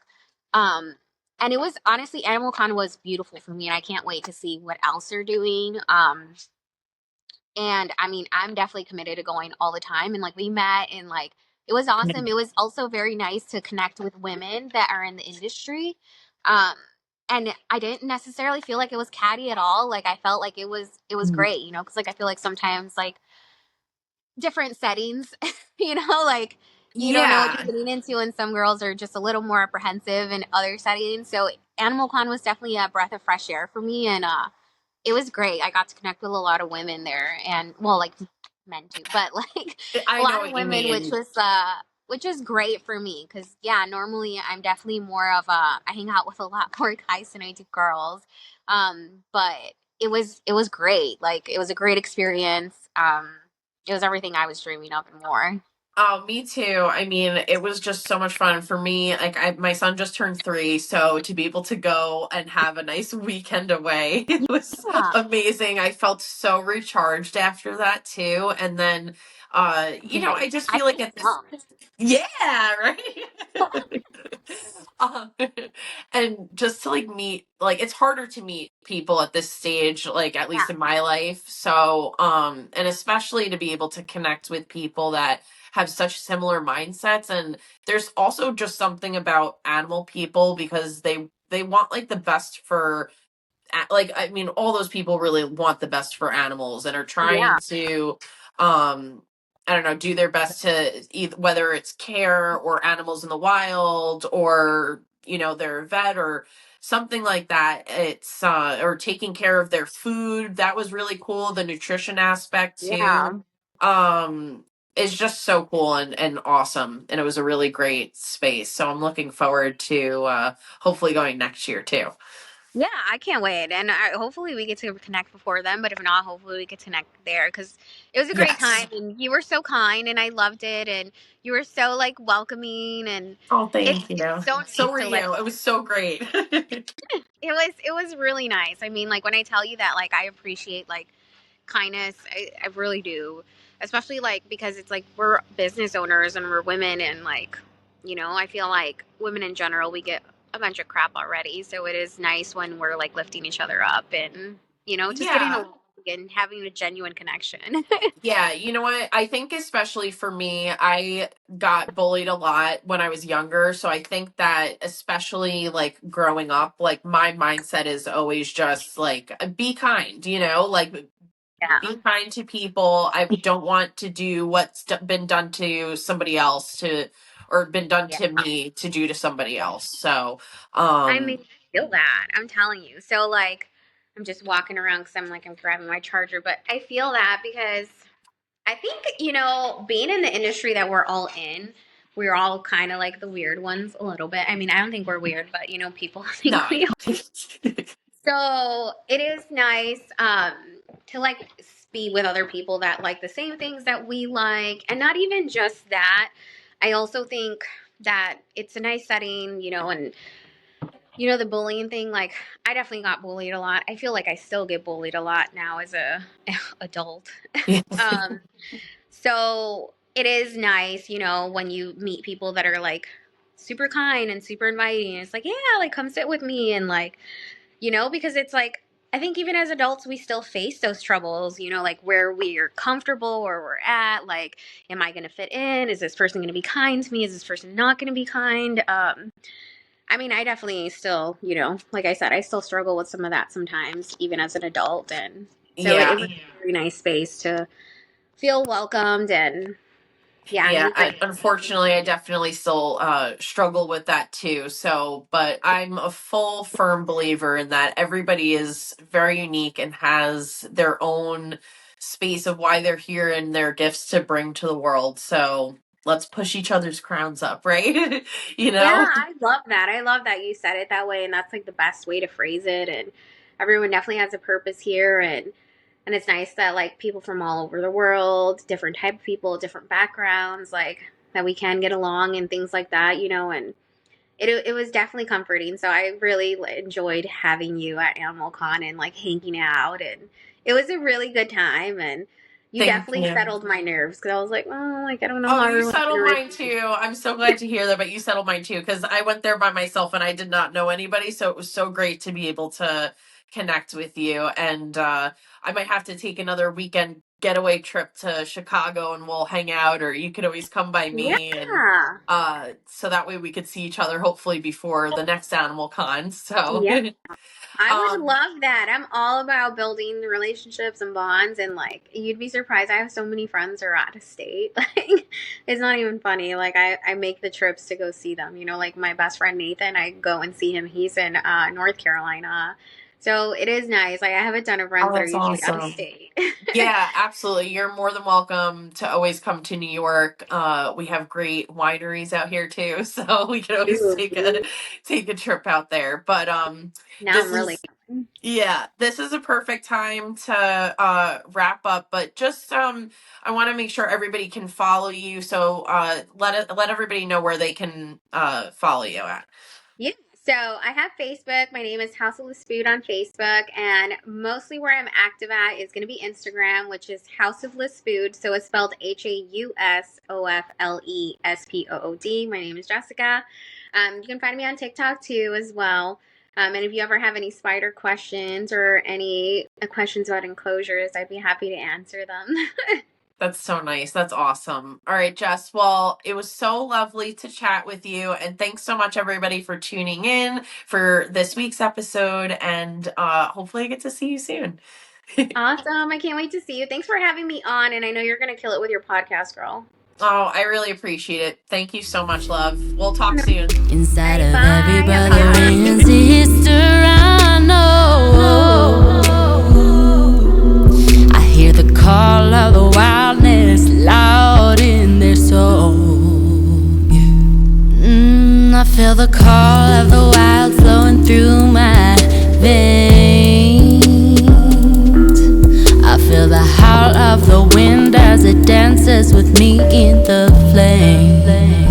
Um, and it was honestly, Animal Con was beautiful for me, and I can't wait to see what else they're doing. And I mean, I'm definitely committed to going all the time. And like we met and like it was awesome. It was also very nice to connect with women that are in the industry. Um and I didn't necessarily feel like it was catty at all. Like I felt like it was great, because like I feel like sometimes like different settings, like you don't know what Yeah. you're getting into, and some girls are just a little more apprehensive in other settings. So Animal Con was definitely a breath of fresh air for me, and it was great. I got to connect with a lot of women there, and well, like men too, but like a I know lot of what you women, mean. which is great for me because yeah, normally I'm definitely more of a I hang out with a lot more guys than I do girls, but it was great. Like it was a great experience. It was everything I was dreaming of and more. Oh, me too. I mean, it was just so much fun for me. Like, my son just turned 3, so to be able to go and have a nice weekend away, it was Yeah, amazing. I felt so recharged after that too. And then, I just I feel like feel at this, pumped. yeah, right. Um, and just to like meet, like it's harder to meet people at this stage, like at Yeah, least in my life. So, and especially to be able to connect with people that have such similar mindsets. And there's also just something about animal people because they want like the best for like I mean all those people really want the best for animals and are trying yeah, to I don't know, do their best to either whether it's care or animals in the wild or they're a vet or something like that. It's or taking care of their food. That was really cool. The nutrition aspect too. yeah. Um is just so cool and awesome. And it was a really great space. So I'm looking forward to hopefully going next year too. Yeah, I can't wait. And hopefully we get to connect before then. But if not, hopefully we get to connect there because it was a great Yes. time. And you were so kind and I loved it. And you were so like welcoming. And Oh, thank it's you. so So nice were to like, you. It was so great. it was really nice. I mean, like when I tell you that, like I appreciate like kindness. I really do. Especially like because it's like we're business owners and we're women and like, I feel like women in general, we get a bunch of crap already. So it is nice when we're like lifting each other up and, just getting Yeah. along and having a genuine connection. Yeah, you know what? I think especially for me, I got bullied a lot when I was younger. So I think that especially like growing up, like my mindset is always just like be kind, like be Yeah. kind to people. I don't want to do what's been done to somebody else to or been done Yeah. to me to do to somebody else. So, I mean, um I feel that. I'm telling you. So like, I'm just walking around because I'm grabbing my charger, but I feel that because I think, being in the industry that we're all in, we're all kind of like the weird ones a little bit. I mean, I don't think we're weird, but, people no, think I we are. know. So it is nice to like be with other people that like the same things that we like. And not even just that. I also think that it's a nice setting, and the bullying thing, like I definitely got bullied a lot. I feel like I still get bullied a lot now as a adult. Um, so it is nice, when you meet people that are like super kind and super inviting. It's like, yeah, like come sit with me and like, because it's like I think even as adults we still face those troubles, like where we're comfortable or we're at, like, am I gonna fit in? Is this person gonna be kind to me? Is this person not gonna be kind? I mean, I definitely still, like I said, I still struggle with some of that sometimes, even as an adult. And so it Yeah. was a very nice space to feel welcomed and yeah, and it Yeah, was great. unfortunately, I definitely still struggle with that too. So, but I'm a full, firm believer in that everybody is very unique and has their own space of why they're here and their gifts to bring to the world. So, let's push each other's crowns up, right? you Yeah, know? I love that. I love that you said it that way, and that's like the best way to phrase it. And everyone definitely has a purpose here, and it's nice that like people from all over the world, different type of people, different backgrounds, like that we can get along and things like that, and it was definitely comforting. So I really enjoyed having you at Animal Con and like hanging out, and it was a really good time. And you Thank definitely you. settled my nerves because I was like, oh, like I don't know Oh, how you everyone's gonna settled mine react. too. I'm so glad to hear that, but you settled mine too because I went there by myself and I did not know anybody. So it was so great to be able to connect with you. And I might have to take another weekend getaway trip to Chicago and we'll hang out, or you could always come by me and Yeah. so that way we could see each other hopefully before the next Animal Con. So Yeah. I would um love that. I'm all about building relationships and bonds, and like you'd be surprised. I have so many friends who are out of state. Like it's not even funny. Like I make the trips to go see them. Like my best friend Nathan, I go and see him. He's in North Carolina, so it is nice. Like I have a ton of oh, friends that are that's usually out of awesome. state. Yeah, absolutely. You're more than welcome to always come to New York. We have great wineries out here too, so we could always Ooh, take a trip out there. But now this I'm really. is yeah, this is a perfect time to wrap up. But just I want to make sure everybody can follow you. So let everybody know where they can follow you at. Yeah. So I have Facebook. My name is House of Le Spood on Facebook, and mostly where I'm active at is going to be Instagram, which is House of Le Spood. So it's spelled HausofLespood. My name is Jessica. You can find me on TikTok too as well. And if you ever have any spider questions or any questions about enclosures, I'd be happy to answer them. That's so nice. That's awesome. All right, Jess. Well, it was so lovely to chat with you. And thanks so much, everybody, for tuning in for this week's episode. And hopefully, I get to see you soon. Awesome. I can't wait to see you. Thanks for having me on. And I know you're going to kill it with your podcast, girl. Oh, I really appreciate it. Thank you so much, love. We'll talk No. soon. Inside of Bye. every Have a brother good one. and sister I know. I hear the call of the wildness loud in their soul. I feel the call of the wild flowing through my veins. I feel the howl of the wind as it dances with me in the flame.